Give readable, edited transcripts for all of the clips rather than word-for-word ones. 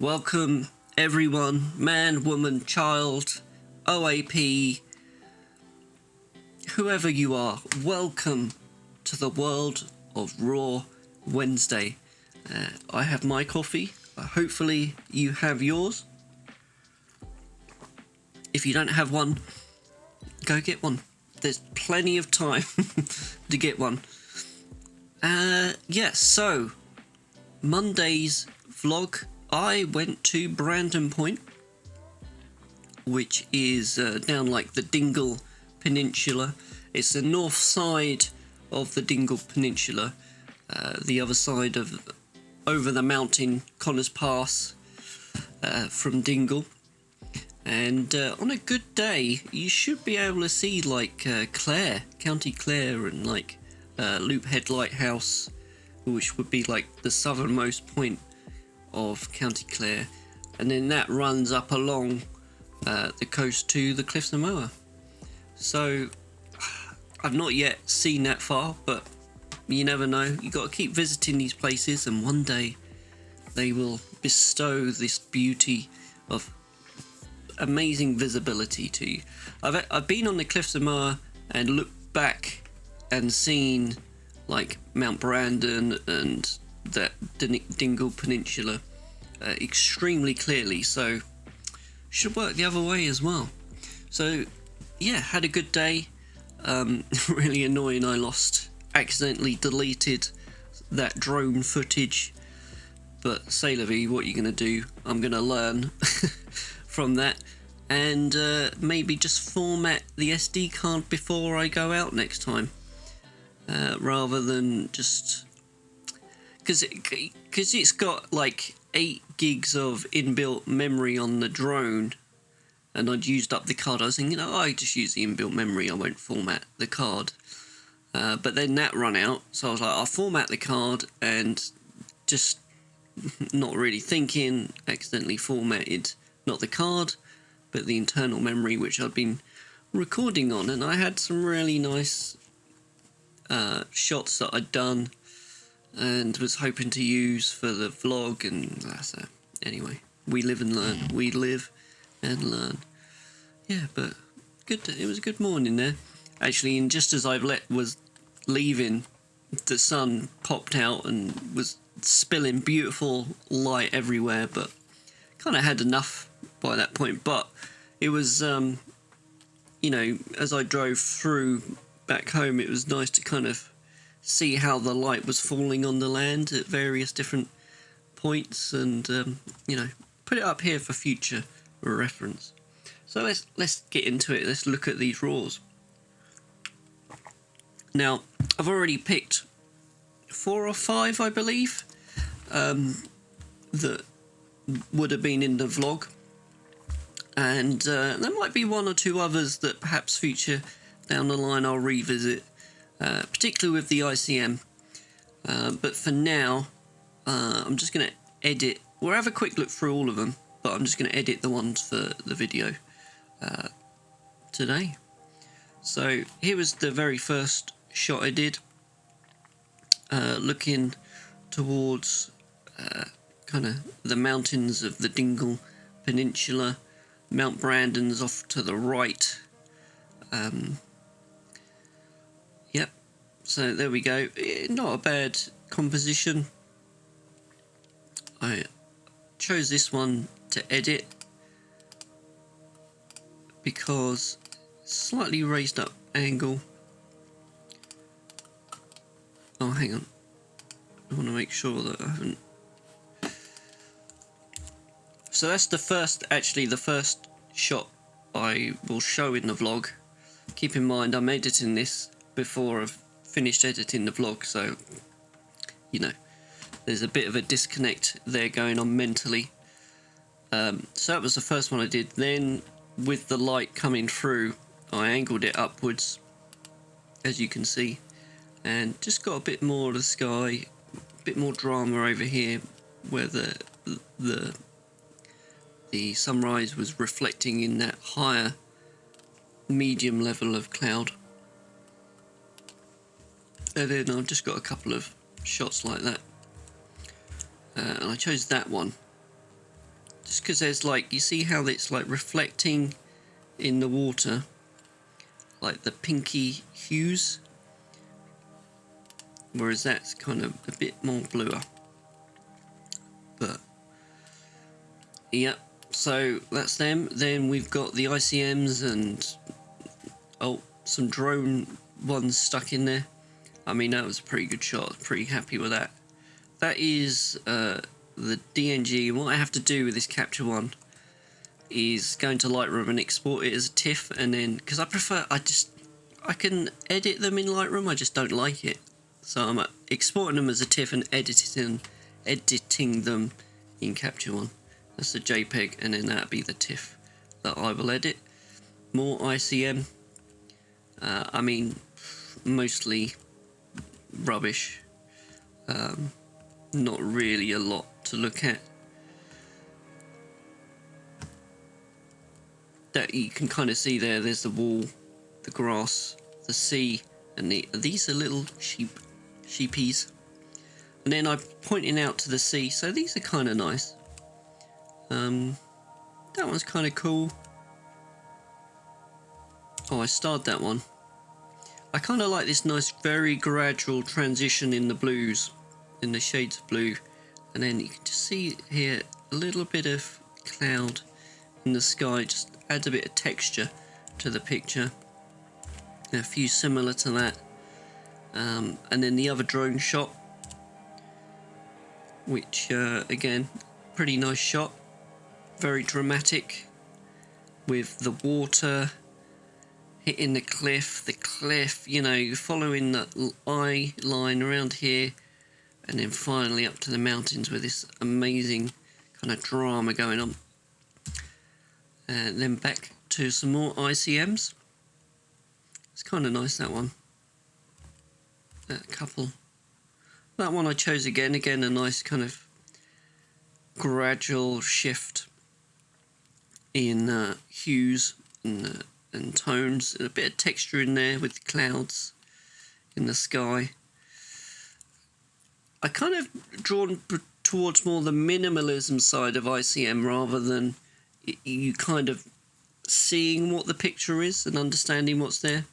Welcome everyone, man, woman, child, OAP, whoever you are, welcome to the world of Raw Wednesday. I have my coffee, hopefully you have yours. If you don't have one, go get one. There's plenty of time to get one. Yes, so Monday's vlog, I went to Brandon Point, which is down like the Dingle Peninsula. It's the north side of the Dingle Peninsula, the other side of over the mountain, Connors Pass, from Dingle. And on a good day, you should be able to see like Clare, County Clare, and like Loop Head Lighthouse, which would be like the southernmost point of County Clare, and then that runs up along the coast to the Cliffs of Moher. So I've not yet seen that far, but you never know. You got to keep visiting these places, and one day they will bestow this beauty of amazing visibility to you. I've been on the Cliffs of Moher and looked back and seen like Mount Brandon and that Dingle Peninsula extremely clearly, so should work the other way as well. So yeah, had a good day. Really annoying, I accidentally deleted that drone footage, but c'est la vie, what are you gonna do? I'm gonna learn from that, and maybe just format the SD card before I go out next time, rather than just because it's got like 8 gigs of inbuilt memory on the drone, and I'd used up the card. I was thinking, oh, I just use the inbuilt memory, I won't format the card. But then that run out, so I was like, I'll format the card, and just not really thinking, accidentally formatted not the card, but the internal memory which I'd been recording on, and I had some really nice shots that I'd done and was hoping to use for the vlog, and so anyway, we live and learn. We live and learn. Yeah, but good. It was a good morning there, actually. And just as I was leaving, the sun popped out and was spilling beautiful light everywhere. But kind of had enough by that point. But it was, you know, as I drove through back home, it was nice to kind of see how the light was falling on the land at various different points, and you know, put it up here for future reference. So let's get into it. Let's look at these RAWs. Now, I've already picked 4 or 5, I believe, that would have been in the vlog, and there might be 1 or 2 others that perhaps feature down the line I'll revisit, particularly with the ICM. But for now, I'm just going to edit. We'll have a quick look through all of them, but I'm just going to edit the ones for the video today. So here was the very first shot I did, looking towards kind of the mountains of the Dingle Peninsula. Mount Brandon's off to the right. Yep, so there we go. Not a bad composition. I chose this one to edit because slightly raised up angle. Oh, hang on, I want to make sure that I haven't. So that's the first, actually the first shot I will show in the vlog. Keep in mind I'm editing this before I've finished editing the vlog, so you know, there's a bit of a disconnect there going on mentally. So that was the first one I did. Then with the light coming through, I angled it upwards, as you can see, and just got a bit more of the sky, a bit more drama over here where the sunrise was reflecting in that higher medium level of cloud. And then I've just got a couple of shots like that, and I chose that one just because there's like, you see how it's like reflecting in the water, like the pinky hues, whereas that's kind of a bit more bluer. But yeah, so that's them. Then we've got the ICMs and some drone ones stuck in there. I mean, that was a pretty good shot. Pretty happy with that. That is the DNG. What I have to do with this capture one is go into Lightroom and export it as a TIFF, and then, because I can edit them in Lightroom, I just don't like it. So I'm exporting them as a TIFF and editing them in Capture One. That's the JPEG, and then that'll be the TIFF that I will edit. More ICM. I mean, mostly rubbish. Not really a lot to look at. That you can kind of see there. There's the wall, the grass, the sea, and these are little sheepies. And then I'm pointing out to the sea, so these are kind of nice. That one's kind of cool. Oh, I starred that one. I kind of like this nice, very gradual transition in the blues, in the shades of blue. And then you can just see here a little bit of cloud in the sky, just adds a bit of texture to the picture. And a few similar to that. And then the other drone shot, which again, pretty nice shot, very dramatic, with the water hitting the cliff, you know, you're following the eye line around here, and then finally up to the mountains with this amazing kind of drama going on. And then back to some more ICMs. It's kind of nice, that one. That couple. That one I chose again a nice kind of gradual shift in hues and tones, and a bit of texture in there with clouds in the sky. I kind of drawn towards more the minimalism side of ICM rather than you kind of seeing what the picture is and understanding what's there.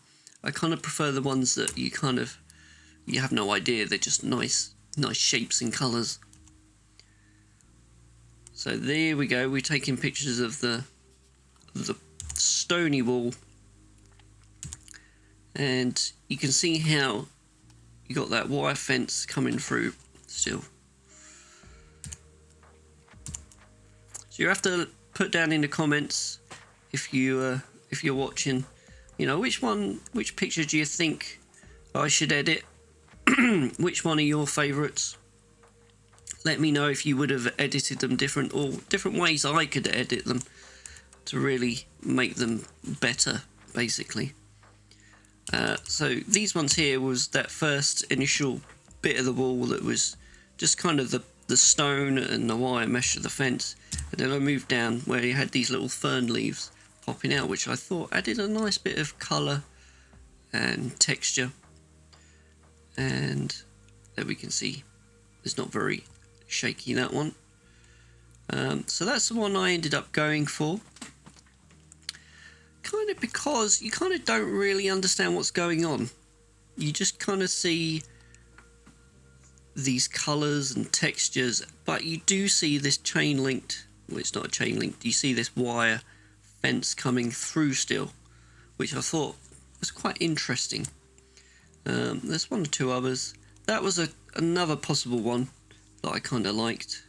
I kind of prefer the ones that you have no idea, they're just nice shapes and colours. So there we go, we're taking pictures of the stony wall, and you can see how you got that wire fence coming through still. So you have to put down in the comments if you're watching, you know, which picture do you think I should edit? Which one are your favourites? Let me know if you would have edited them different, or different ways I could edit them to really make them better, basically. So these ones here was that first initial bit of the wall that was just kind of the stone and the wire mesh of the fence, and then I moved down where you had these little fern leaves popping out, which I thought added a nice bit of colour and texture. And there we can see it's not very shaky, that one. So that's the one I ended up going for, kind of because you kind of don't really understand what's going on. You just kind of see these colours and textures, but you do see this chain linked, well, it's not a chain link, you see this wire fence coming through still, which I thought was quite interesting. There's one or two others. That was another possible one that I kind of liked.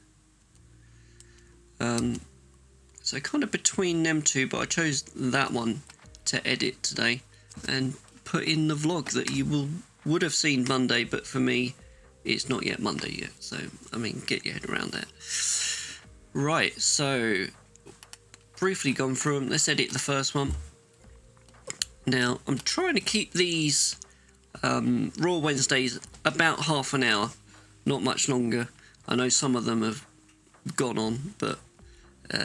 So kind of between them two, but I chose that one to edit today and put in the vlog that you would have seen Monday, but for me it's not yet Monday yet, so I mean, get your head around that. Right, so briefly gone through them. Let's edit the first one. Now I'm trying to keep these Raw Wednesdays about half an hour, not much longer. I know some of them have gone on, but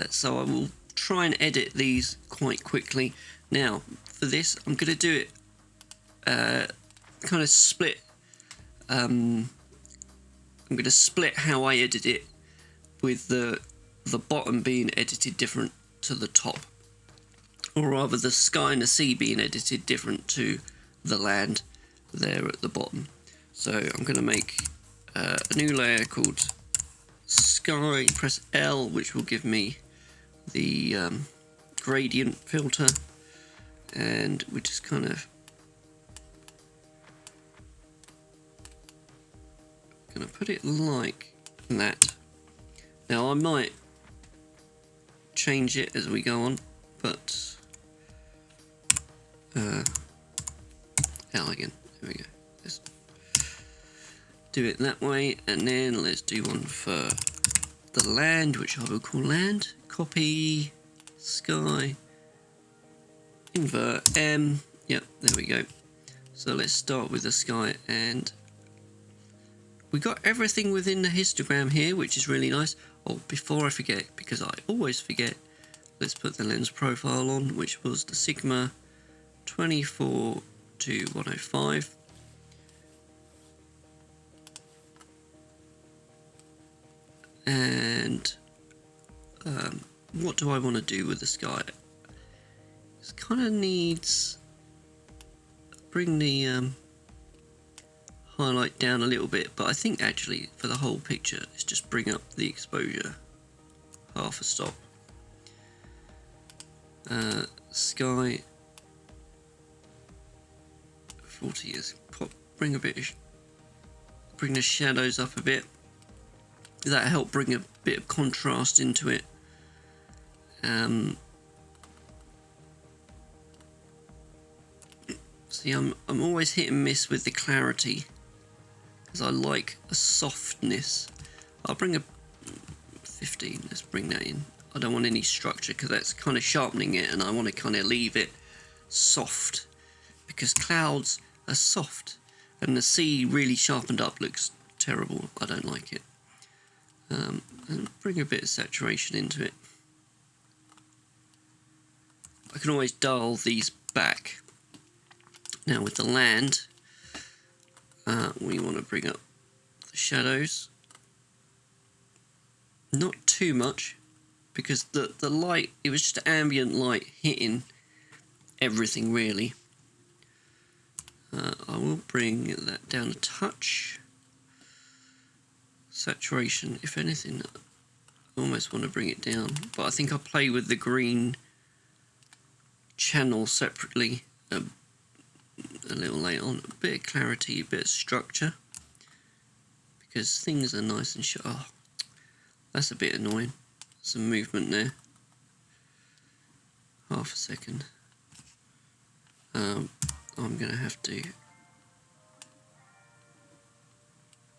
so I will try and edit these quite quickly. Now for this I'm going to do it kind of split. I'm going to split how I edit it with the the bottom being edited different to the top, or rather the sky and the sea being edited different to the land there at the bottom. So I'm going to make a new layer called Sky, press L, which will give me the gradient filter, and we just kind of going to put it like that. Now I might change it as we go on, but L again, there we go. Let's do it that way, and then let's do one for the land, which I will call land. Copy, sky, invert M, yep, there we go. So let's start with the sky, and we got everything within the histogram here, which is really nice. Oh, before I forget, because I always forget, let's put the lens profile on, which was the Sigma 24 to 105. And what do I want to do with the sky? This kind of needs, bring the highlight down a little bit, but I think actually for the whole picture, let's just bring up the exposure half a stop. Sky 40 is pop, bring the shadows up a bit. That helped bring a bit of contrast into it. See, I'm always hit and miss with the clarity, because I like a softness. I'll bring a 15. Let's bring that in. I don't want any structure, because that's kind of sharpening it, and I want to kind of leave it soft, because clouds are soft, and the sea really sharpened up looks terrible. I don't like it. And bring a bit of saturation into it. I can always dial these back. Now with the land, we want to bring up the shadows. Not too much, because the light, it was just ambient light hitting everything really. I will bring that down a touch. Saturation, if anything, I almost want to bring it down, but I think I'll play with the green channel separately a little later on. A bit of clarity, a bit of structure, because things are nice and sharp. Oh, that's a bit annoying. Some movement there. Half a second. I'm going to have to...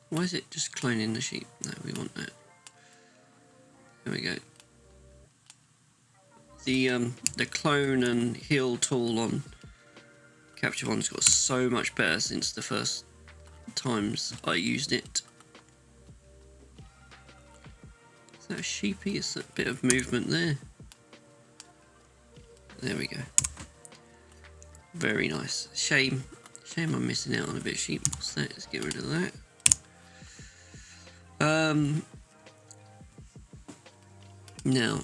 Why is it just cloning the sheep? No, we want that. There we go. The clone and heal tool on Capture One's got so much better since the first times I used it. Is that a sheepy? It's a bit of movement there. There we go. Very nice. Shame I'm missing out on a bit of sheep. What's that? Let's get rid of that. Now,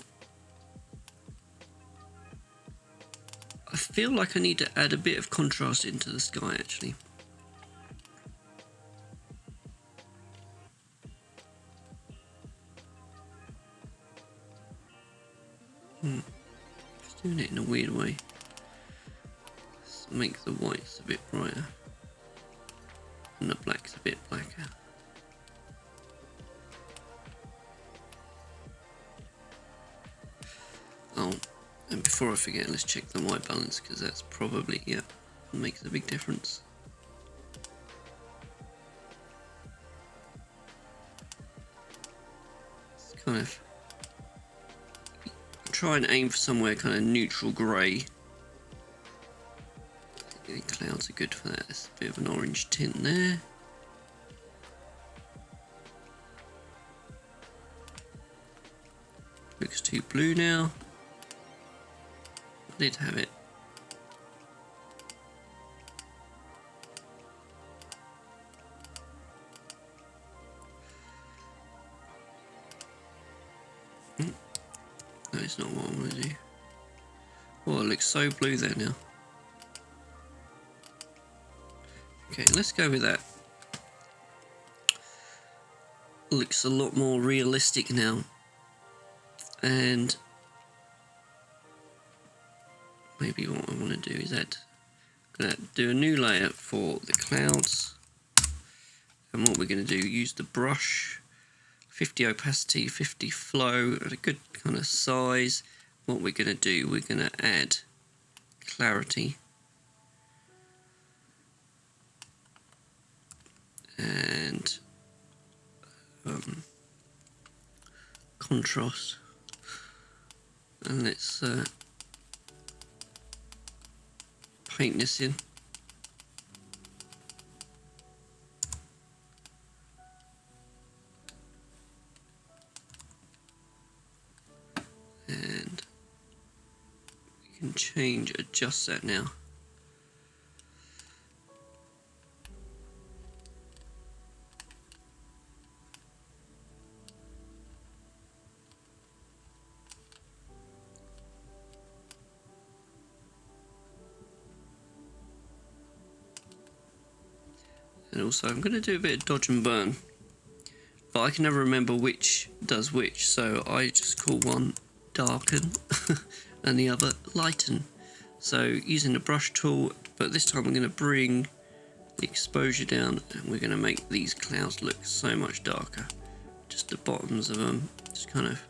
I feel like I need to add a bit of contrast into the sky actually. Just doing it in a weird way. Let's make the whites a bit brighter and the blacks a bit blacker. Oh, and before I forget, let's check the white balance, because that's probably, yeah, makes a big difference. It's kind of try and aim for somewhere kind of neutral grey. The clouds are good for that. There's a bit of an orange tint there. Looks too blue now. I did have it. That is not what I want to do. Oh, it looks so blue there now. Okay, let's go with that. Looks a lot more realistic now. And maybe what I want to do is do a new layer for the clouds. And what we're going to do, use the brush, 50 opacity, 50 flow, at a good kind of size. What we're going to do, we're going to add clarity and contrast, and let's paint this in. And we can adjust that now. And also I'm going to do a bit of dodge and burn, but I can never remember which does which, so I just call one darken and the other lighten. So using the brush tool, but this time I'm going to bring the exposure down and we're going to make these clouds look so much darker. Just the bottoms of them, just kind of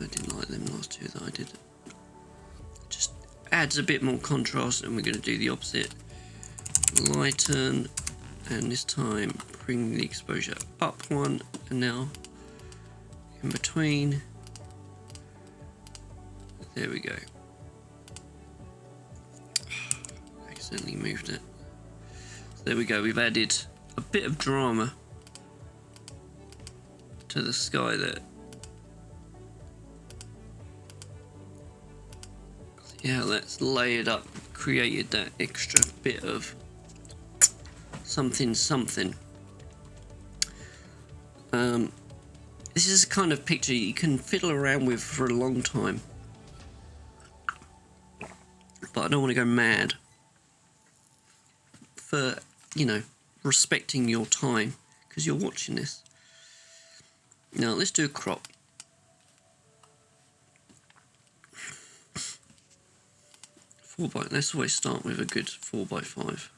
I didn't like them last two that I did. Just adds a bit more contrast, and we're going to do the opposite. Lighten, and this time bring the exposure up one, and now in between. There we go. Accidentally moved it. So there we go, we've added a bit of drama to the sky there. Yeah, that's layered up, created that extra bit of something. This is a kind of picture you can fiddle around with for a long time, but I don't want to go mad for, you know, respecting your time because you're watching this. Now let's do a crop. Let's always start with a good 4x5.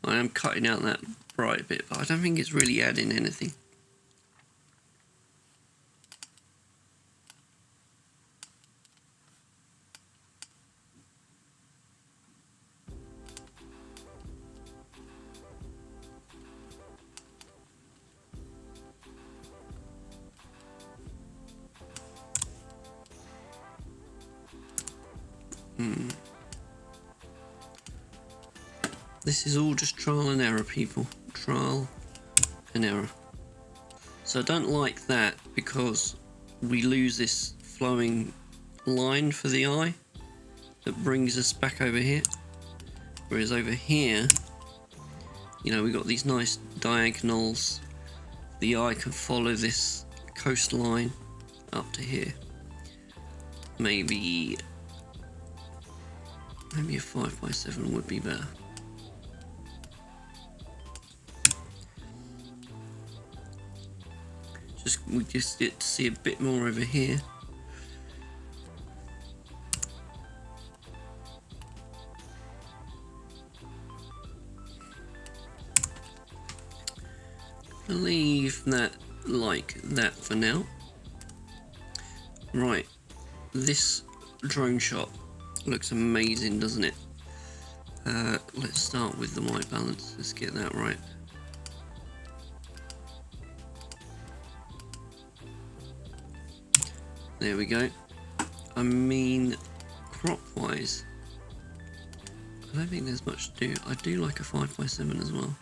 I am cutting out that bright bit, but I don't think it's really adding anything. This is all just trial and error, people. Trial and error. So I don't like that because we lose this flowing line for the eye that brings us back over here. Whereas over here, you know, we've got these nice diagonals. The eye can follow this coastline up to here. Maybe a 5x7 would be better. We just get to see a bit more over here. Leave that like that for now. Right, this drone shot looks amazing, doesn't it? Let's start with the white balance. Let's get that right. There we go. I mean, crop wise, I don't think there's much to do. I do like a 5x7 as well.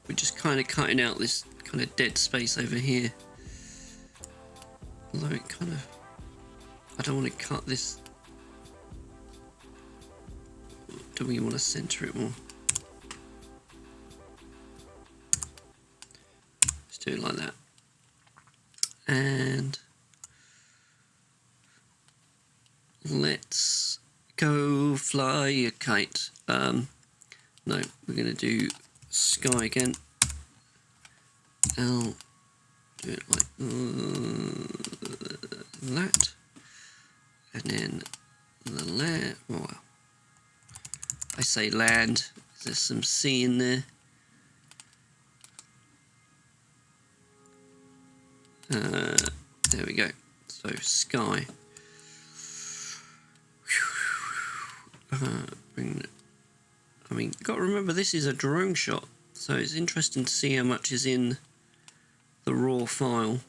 We're just kind of cutting out this kind of dead space over here. Although it kind of, I don't want to cut this. Do we want to center it more? Let's do it like that. And let's go fly a kite. No, we're going to do sky again. I'll do it like that. And then the land. Well, I say land. There's some sea in there. There we go. So sky. I mean, got to remember this is a drone shot, so it's interesting to see how much is in the raw file.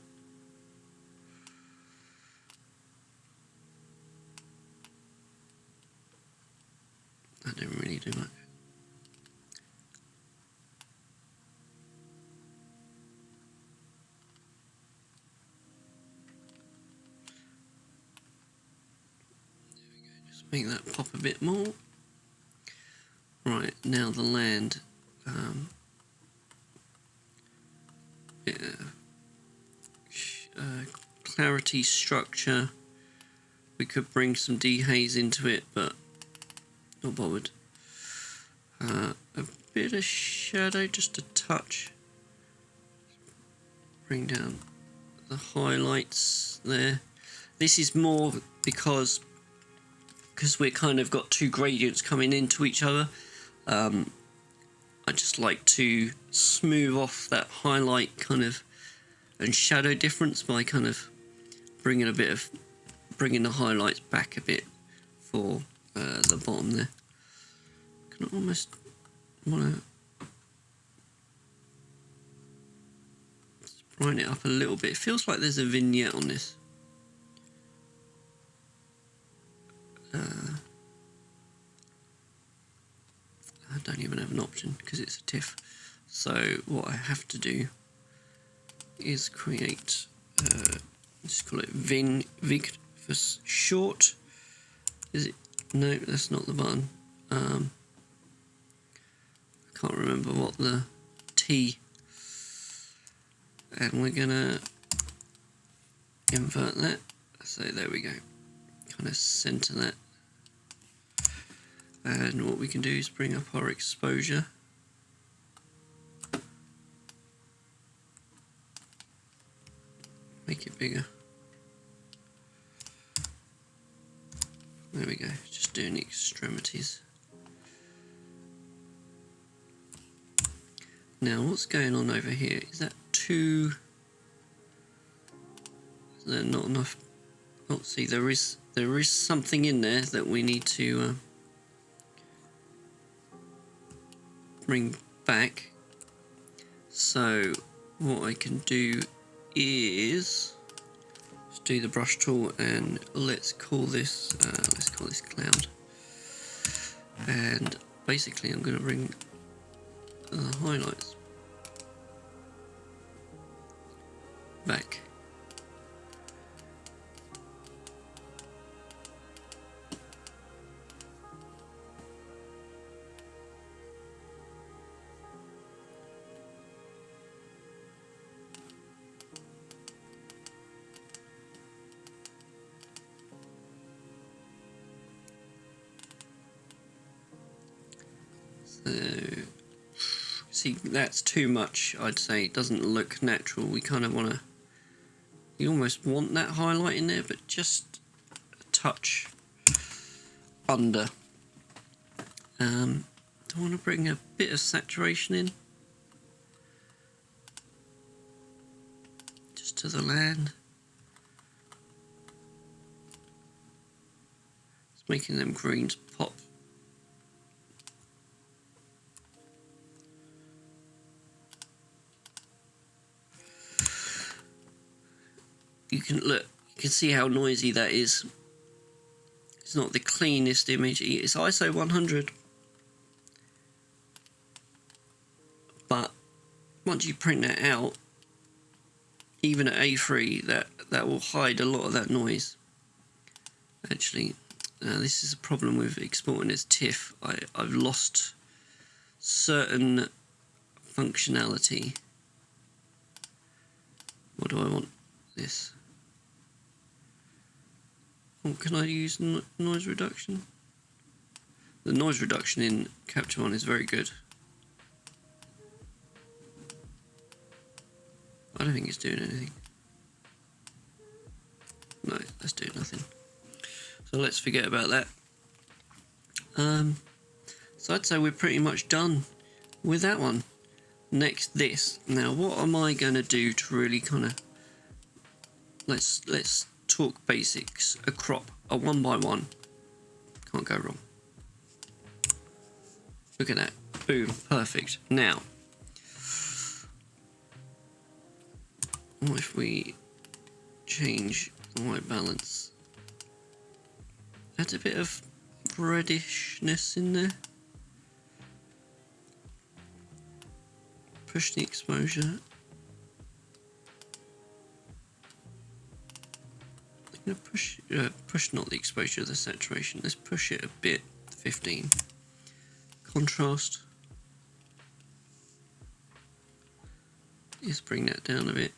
That didn't really do much. Make that pop a bit more. Right, now the land. Clarity, structure. We could bring some dehaze into it, but not bothered. A bit of shadow, just a touch. Bring down the highlights there. This is more because we're kind of got two gradients coming into each other. I just like to smooth off that highlight kind of and shadow difference by kind of bringing the highlights back a bit for the bottom there. Can I almost want to brighten it up a little bit. It feels like there's a vignette on this. I don't even have an option because it's a TIFF. So what I have to do is create, let's call it Vig for short. Is it? No, that's not the button. I can't remember what the T. And we're gonna invert that. So there we go. Kind of center that. And what we can do is bring up our exposure. Make it bigger. There we go, just doing the extremities. Now what's going on over here? Is that too... Is there not enough? Oh, see, there is something in there that we need to bring back. So what I can do is just do the brush tool and let's call this cloud. And basically I'm going to bring the highlights back. See, that's too much, I'd say. It doesn't look natural. We kind of want to... You almost want that highlight in there, but just a touch under. Do I want to bring a bit of saturation in? Just to the land. It's making them greens pop. You can look, you can see how noisy that is. It's not the cleanest image. It's ISO 100, but once you print that out, even at A3, that will hide a lot of that noise. Actually, this is a problem with exporting as TIFF. I've lost certain functionality. What do I want? This. Oh, can I use noise reduction? The noise reduction in Capture One is very good. I don't think it's doing anything. No, let's do nothing. So let's forget about that. So I'd say we're pretty much done with that one. Next, this. Now, what am I going to do to really kind of... Let's talk basics. A crop, a 1x1. Can't go wrong. Look at that. Boom. Perfect. Now, what if we change the white balance? Add a bit of reddishness in there. Push the exposure. I'm going to push not the exposure, the saturation. Let's push it a bit. 15. Contrast. Let's bring that down a bit,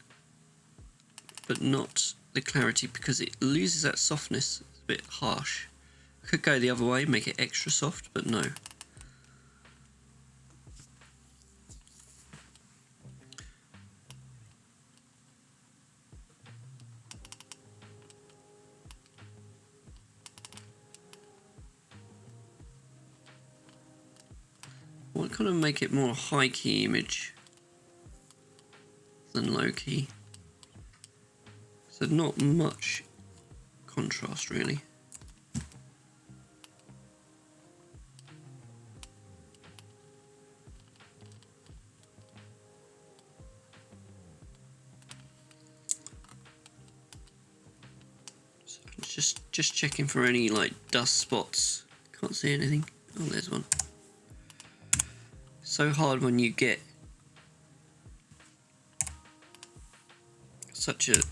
but not the clarity because it loses that softness. It's a bit harsh. I could go the other way, make it extra soft, but no. Well, kind of make it more high key image than low key. So not much contrast really. So just checking for any like dust spots. Can't see anything. Oh, there's one. So hard when you get such a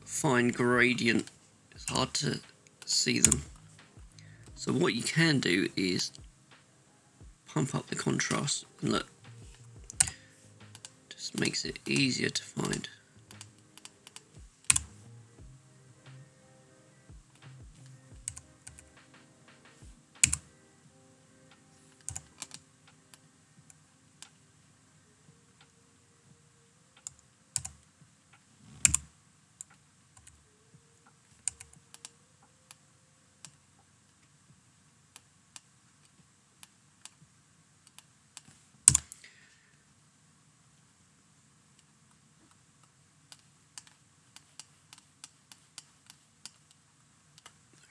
fine gradient, it's hard to see them. So what you can do is pump up the contrast and look, just makes it easier to find.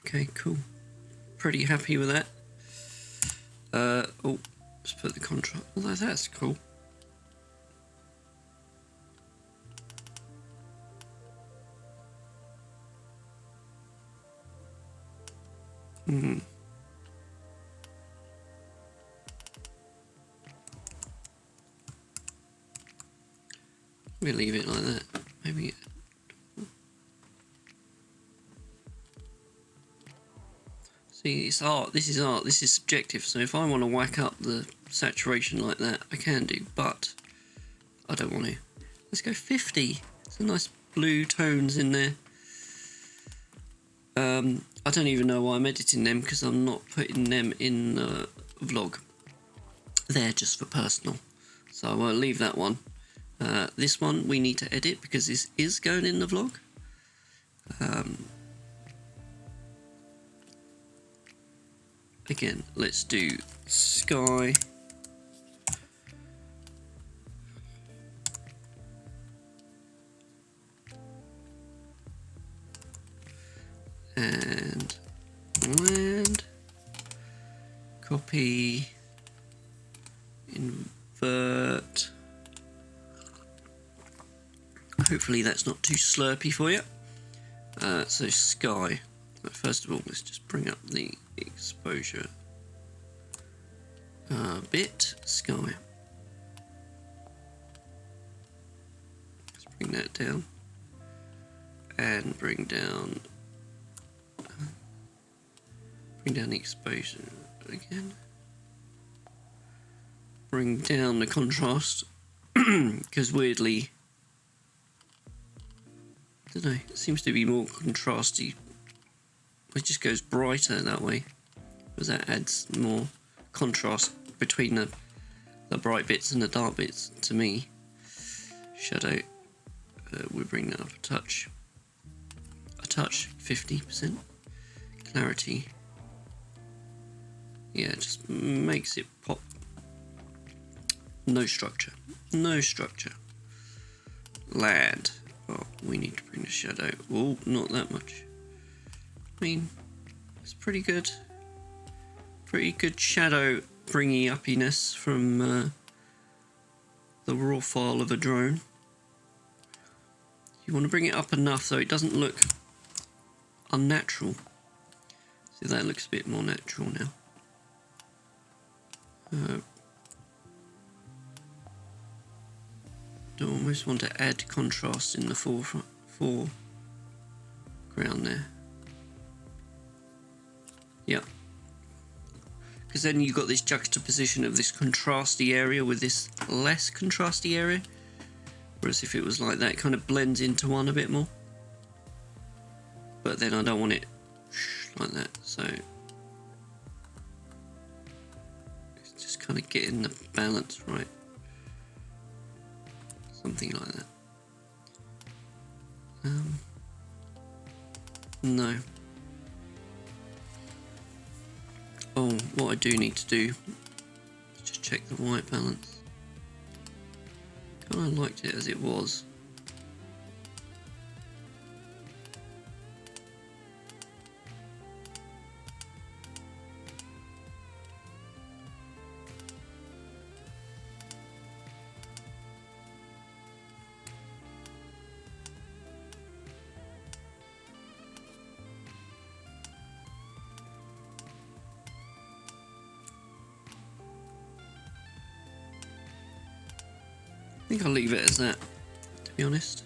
Okay, cool. Pretty happy with that. Oh, let's put the contrast. Although that's cool. Hmm. We'll leave it like that. Maybe. See, it's art. This is art. This is subjective. So if I want to whack up the saturation like that, I can do, but I don't want to. Let's go 50. Some nice blue tones in there. I don't even know why I'm editing them because I'm not putting them in the vlog. They're just for personal. So I'll leave that one. This one we need to edit because this is going in the vlog. Again, let's do sky. And land. Copy. Invert. Hopefully that's not too slurpy for you. So sky. First of all, let's just bring up the exposure a bit. Sky. Let's bring that down. And bring down Bring down the exposure again. Bring down the contrast, because weirdly, I don't know, it seems to be more contrasty. It just goes brighter that way, because that adds more contrast between the bright bits and the dark bits to me. Shadow, we bring that up a touch, 50%. Clarity, yeah, it just makes it pop. No structure. Land. Oh, we need to bring the shadow. Oh, not that much. I mean, it's pretty good. Pretty good shadow bringing uppiness from the raw file of a drone. You want to bring it up enough so it doesn't look unnatural. See, that looks a bit more natural now. I almost want to add contrast in the foreground there. Yeah. Because then you've got this juxtaposition of this contrasty area with this less contrasty area. Whereas if it was like that, it kind of blends into one a bit more. But then I don't want it like that, so it's just kind of getting the balance right. Something like that. No. Oh, what I do need to do is just check the white balance. Kind of liked it as it was. I think I'll leave it as that, to be honest.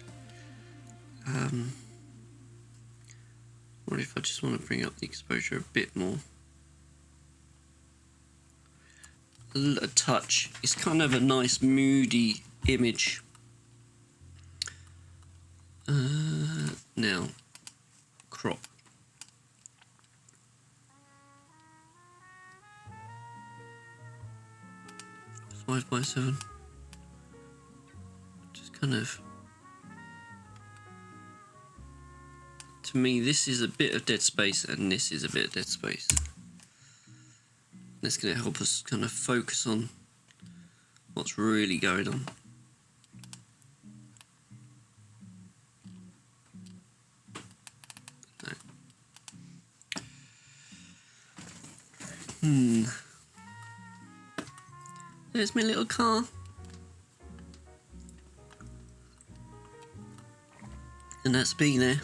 Or if I just want to bring up the exposure a bit more. A touch. It's kind of a nice moody image. Now, crop. Five by 7. Kind of, to me, this is a bit of dead space and this is a bit of dead space. That's going to help us kind of focus on what's really going on. No. There's my little car. And that's me there.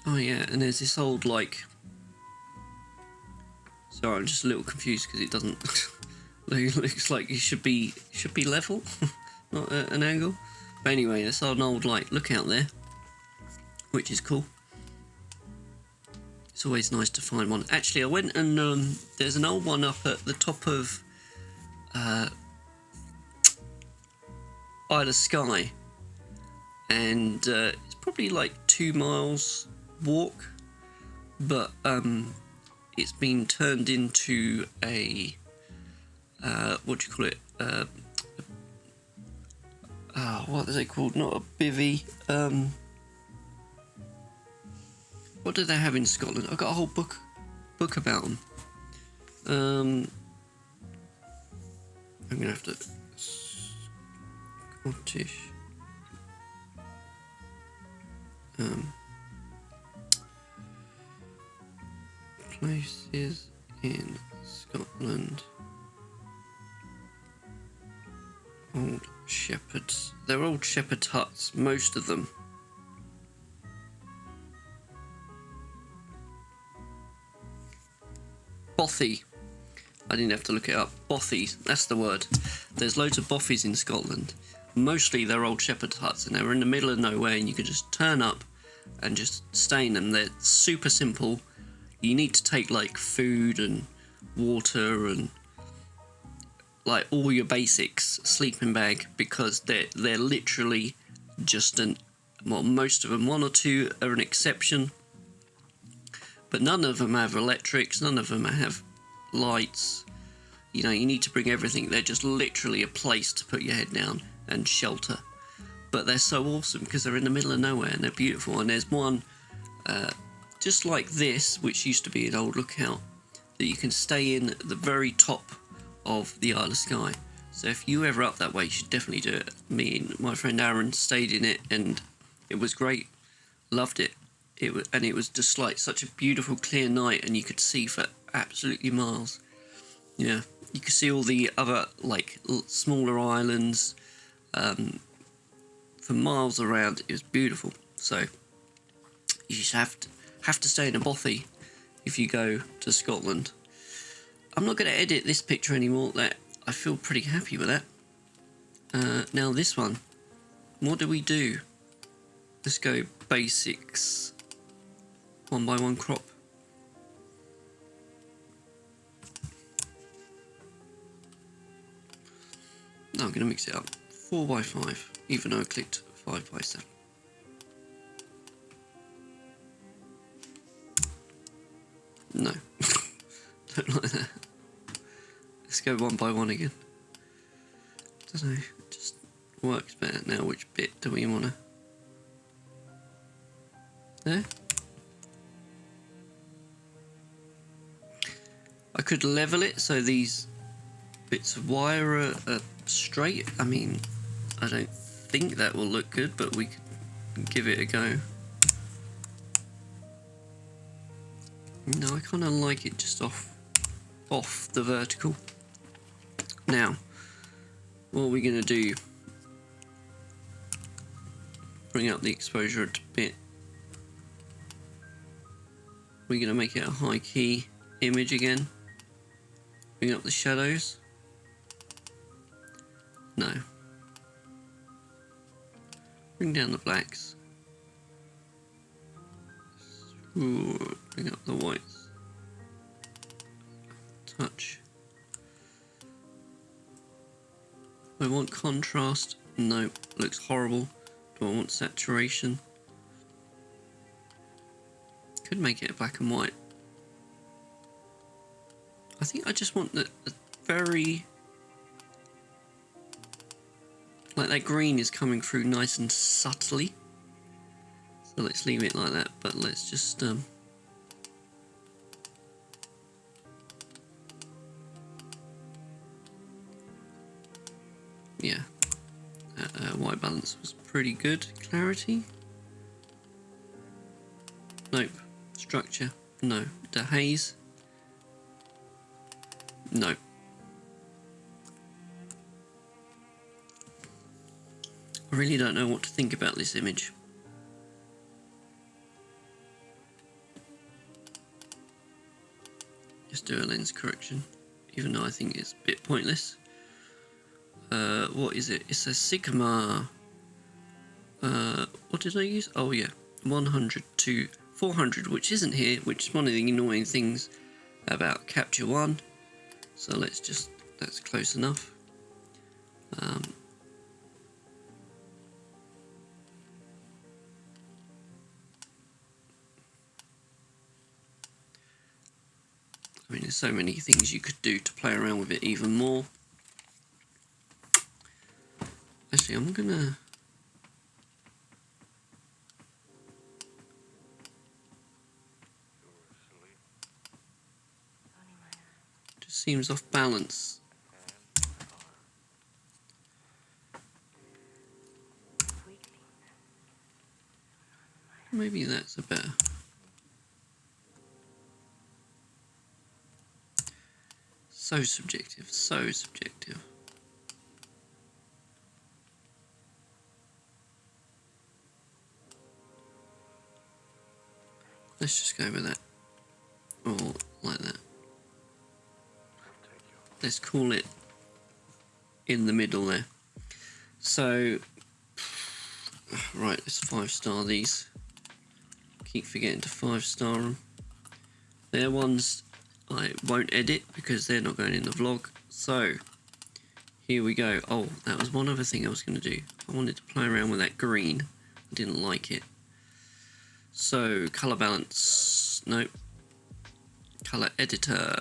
Oh yeah, and there's this old like. Sorry, I'm just a little confused because it doesn't. It looks like it should be level, not at an angle. But anyway, there's an old like lookout there, which is cool. It's always nice to find one. Actually, I went and there's an old one up at the top of Isle of Skye. And it's probably like 2 miles walk, but it's been turned into a what do you call it? What is it called? Not a bivvy. What do they have in Scotland? I've got a whole book about them. I'm gonna have to Scottish. Places in Scotland. Old shepherds. They're old shepherd huts, most of them. Bothy. I didn't have to look it up. Bothies, that's the word. There's loads of bothies in Scotland. Mostly they're old shepherd huts and they're in the middle of nowhere and you could just turn up and just stain them. They're super simple. You need to take like food and water and like all your basics, sleeping bag, because they're literally just well, most of them, one or two are an exception, but none of them have electrics, none of them have lights. You know, you need to bring everything. They're just literally a place to put your head down and shelter. But they're so awesome because they're in the middle of nowhere and they're beautiful. And there's one just like this, which used to be an old lookout, that you can stay in at the very top of the Isle of Skye. So if you ever up that way, you should definitely do it. Me and my friend Aaron stayed in it and it was great. Loved it. And it was just like such a beautiful clear night, and you could see for absolutely miles. Yeah, you could see all the other like smaller islands for miles around. It was beautiful. So you just have to stay in a bothy if you go to Scotland. I'm not going to edit this picture anymore. That I feel pretty happy with that. Now this one, what do we do? Let's go basics. 1x1 crop. No, I'm going to mix it up. 4x5, even though I clicked 5x7. No, don't like that. Let's go 1x1 again. Don't know, it just works better now. Which bit do we want to? There. I could level it so these bits of wire are straight. I mean, I don't think that will look good, but we can give it a go. No, I kind of like it just off the vertical. Now, what are we going to do? Bring up the exposure a bit. We're going to make it a high key image again. Bring up the shadows. No. Bring down the blacks. Ooh, bring up the whites. Touch. I want contrast. No, looks horrible. Do I want saturation? Could make it black and white. I think I just want the very... like that green is coming through nice and subtly. So let's leave it like that, but let's just... yeah. White balance was pretty good. Clarity? Nope. Structure? No. Dehaze? No. I really don't know what to think about this image. Just do a lens correction, even though I think it's a bit pointless. What is it? It's a Sigma. What did I use? Oh yeah, 100 to 400, which isn't here, which is one of the annoying things about Capture One. So let's just, that's close enough. I mean, there's so many things you could do to play around with it even more. Actually, I'm gonna... just seems off balance. Maybe that's a better... so subjective, so subjective. Let's just go with that. Or like that. Let's call it in the middle there. So, right, let's 5-star these. keep forgetting to 5-star them. They're ones I won't edit because they're not going in the vlog. So here we go. Oh, that was one other thing I was going to do. I wanted to play around with that green. I didn't like it. So color balance. Nope. Color editor.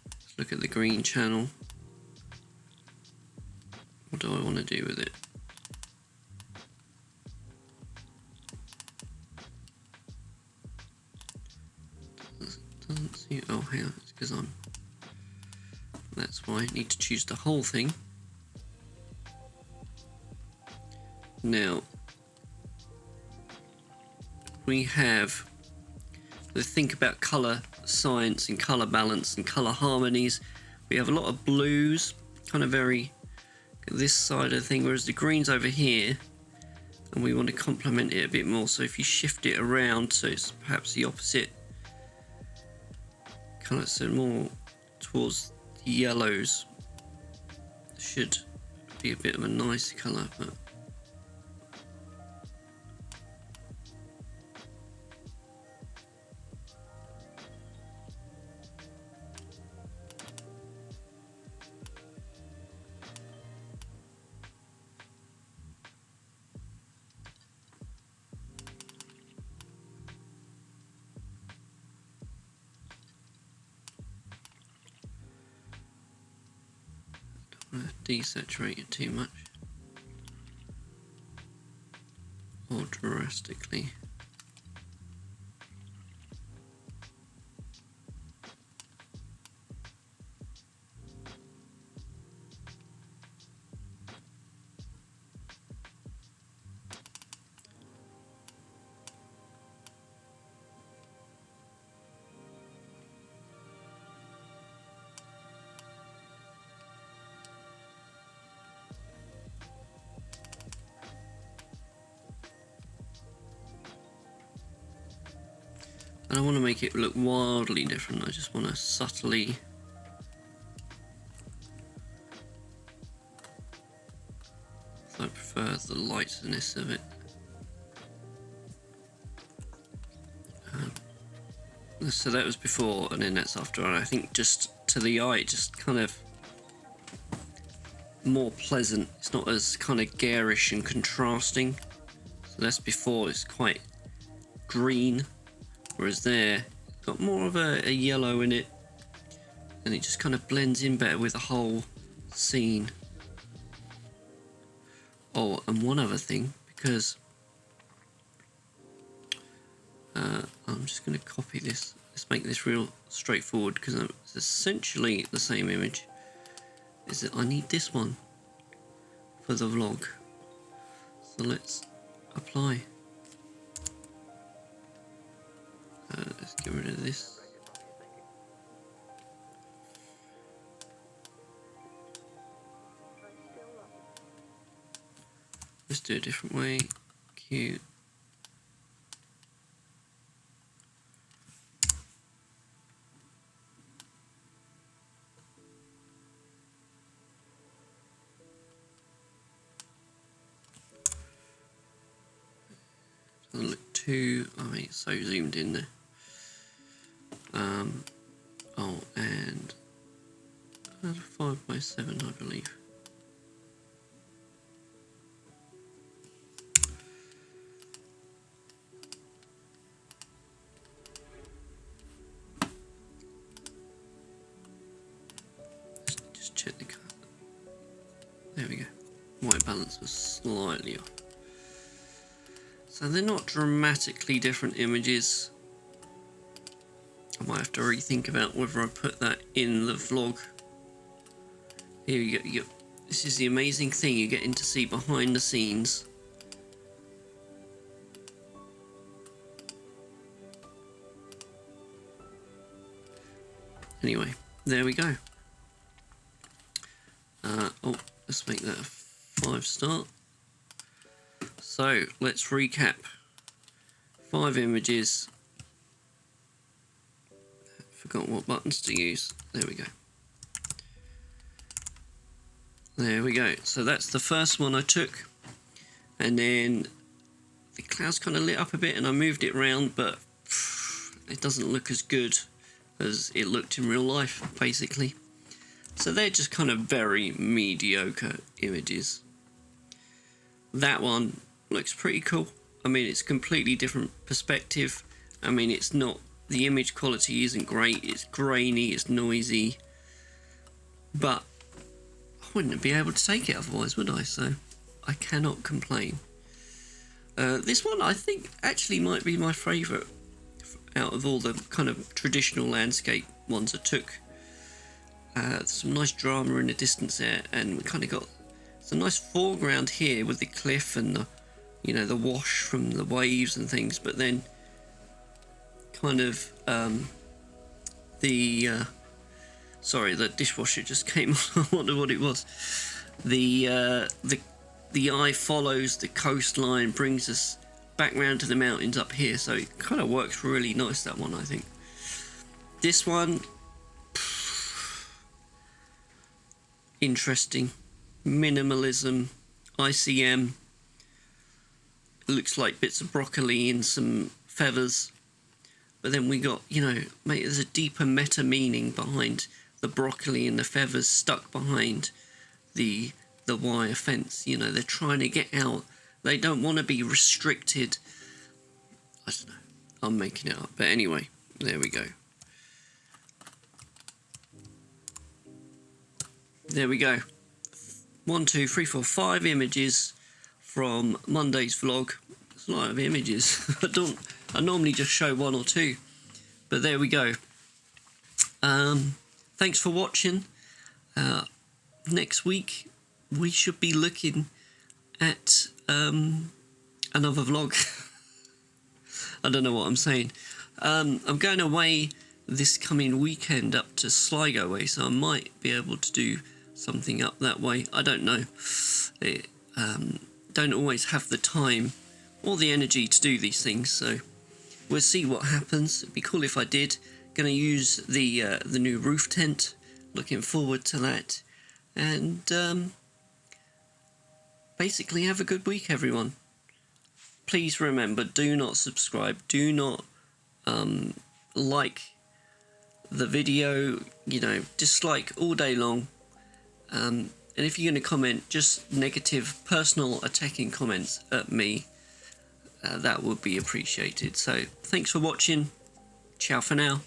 Let's look at the green channel. What do I want to do with it? Doesn't see. Oh, hang on. It's because I'm. That's why I need to choose the whole thing. Now we have to think about color science and color balance and color harmonies. We have a lot of blues, kind of very this side of the thing, whereas the green's over here, and we want to complement it a bit more. So if you shift it around, so it's perhaps the opposite color, so more towards the yellows, should be a bit of a nice color, but desaturate it too much or drastically. I don't want to make it look wildly different, I just want to subtly I prefer the lightness of it. So that was before and then that's after, and I think just to the eye just kind of more pleasant. It's not as kind of garish and contrasting. So that's before, it's quite green. Whereas there, got more of a yellow in it, and it just kind of blends in better with the whole scene. Oh, and one other thing, because I'm just going to copy this. Let's make this real straightforward, because it's essentially the same image. Is that I need this one for the vlog. So let's apply. Let's get rid of this. Let's do it a different way. Cute. Doesn't look too. I mean, it's so zoomed in there. Oh, and 5x7, I believe. Just check the cut. There we go. White balance was slightly off. So they're not dramatically different images. I might have to rethink about whether I put that in the vlog. Here you go. This is the amazing thing, you're getting to see behind the scenes. Anyway, there we go. Oh, let's make that a 5-star. So let's recap. 5 images. Forgot what buttons to use. There we go. There we go. So that's the first one I took, and then the clouds kind of lit up a bit, and I moved it around, but it doesn't look as good as it looked in real life, basically. So they're just kind of very mediocre images. That one looks pretty cool. I mean, it's a completely different perspective. I mean, it's not, the image quality isn't great, it's grainy, it's noisy, but I wouldn't be able to take it otherwise, would I? So I cannot complain. This one I think actually might be my favourite out of all the kind of traditional landscape ones I took. Some nice drama in the distance there, and we kind of got some nice foreground here with the cliff and the, you know, the wash from the waves and things, but then kind of sorry, the dishwasher just came on. I wonder what it was. The eye follows the coastline, brings us back round to the mountains up here, so it kind of works really nice, that one, I think. This one, interesting, minimalism, ICM, it looks like bits of broccoli and some feathers, but then we got, you know, mate, there's a deeper meta meaning behind the broccoli and the feathers stuck behind the wire fence. You know, they're trying to get out, they don't want to be restricted. I don't know, I'm making it up, but anyway, there we go. There we go. 1, 2, 3, 4, 5 images from Monday's vlog. It's a lot of images. I normally just show 1 or 2, but there we go. Thanks for watching. Next week we should be looking at another vlog. I don't know what I'm saying. I'm going away this coming weekend up to Sligo way, so I might be able to do something up that way. I don't know. Don't always have the time or the energy to do these things, so we'll see what happens. It'd be cool if I did. Going to use the new roof tent. Looking forward to that. And basically, have a good week, everyone. Please remember, do not subscribe. Do not like the video. You know, dislike all day long. And if you're going to comment, just negative, personal, attacking comments at me. That would be appreciated. So, thanks for watching. Ciao for now.